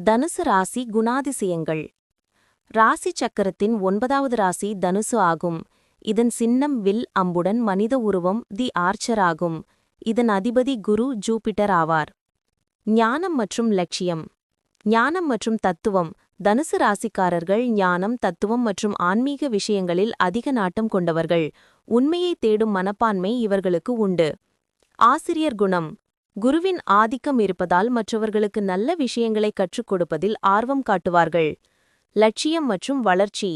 தனுசு ராசி குணாதிசயங்கள். ராசி சக்கரத்தின் 9வது ராசி தனுசு ஆகும். இதன் சின்னம் வில் அம்புடன் மனித உருவம் தி ஆர்ச்சர் ஆகும். இதன் அதிபதி குரு ஜூபிட்டர் ஆவார். ஞானம் மற்றும் லட்சியம். ஞானம் மற்றும் தத்துவம். தனுசு ராசிக்காரர்கள் ஞானம், தத்துவம் மற்றும் ஆன்மீக விஷயங்களில் அதிக நாட்டம் கொண்டவர்கள். உண்மையை தேடும் மனப்பான்மை இவர்களுக்கு உண்டு. ஆசிரியர் குணம். குருவின் ஆதிக்கம் இருப்பதால் மற்றவர்களுக்கு நல்ல விஷயங்களை கற்றுக் கொடுப்பதில் ஆர்வம் காட்டுவார்கள். லட்சியம் மற்றும் வளர்ச்சி.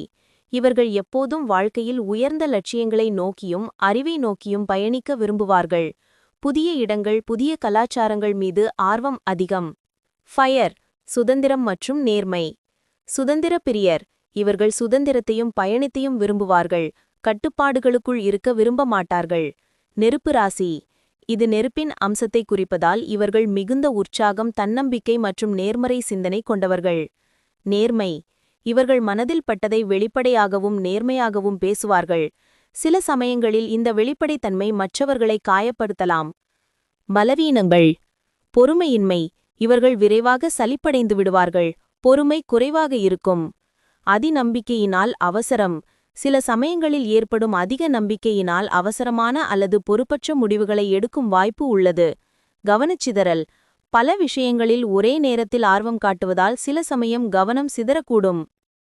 இவர்கள் எப்போதும் வாழ்க்கையில் உயர்ந்த லட்சியங்களை நோக்கியும் அறிவை நோக்கியும் பயணிக்க விரும்புவார்கள். புதிய இடங்கள், புதிய கலாச்சாரங்கள் மீது ஆர்வம் அதிகம். ஃபயர். சுதந்திரம் மற்றும் நேர்மை. சுதந்திர பிரியர். இவர்கள் சுதந்திரத்தையும் பயணத்தையும் விரும்புவார்கள். கட்டுப்பாடுகளுக்குள் இருக்க விரும்ப மாட்டார்கள். நெருப்பு ராசி. இது நெருப்பின் அம்சத்தை குறிப்பதால் இவர்கள் மிகுந்த உற்சாகம், தன்னம்பிக்கை மற்றும் நேர்மறை சிந்தனை கொண்டவர்கள். நேர்மை. இவர்கள் மனதில் பட்டதை வெளிப்படையாகவும் நேர்மையாகவும் பேசுவார்கள். சில சமயங்களில் இந்த வெளிப்படைத்தன்மை மற்றவர்களை காயப்படுத்தலாம். பலவீனங்கள். பொறுமையின்மை. இவர்கள் விரைவாக சலிப்படைந்து விடுவார்கள். பொறுமை குறைவாக இருக்கும். அதிநம்பிக்கையினால் அவசரம். சில சமயங்களில் ஏற்படும் அதிக நம்பிக்கையினால் அவசரமான அல்லது பொறுப்பற்ற முடிவுகளை எடுக்கும் வாய்ப்பு உள்ளது. கவனச்சிதறல். பல விஷயங்களில் ஒரே நேரத்தில் ஆர்வம் காட்டுவதால் சில சமயம் கவனம் சிதறக்கூடும்.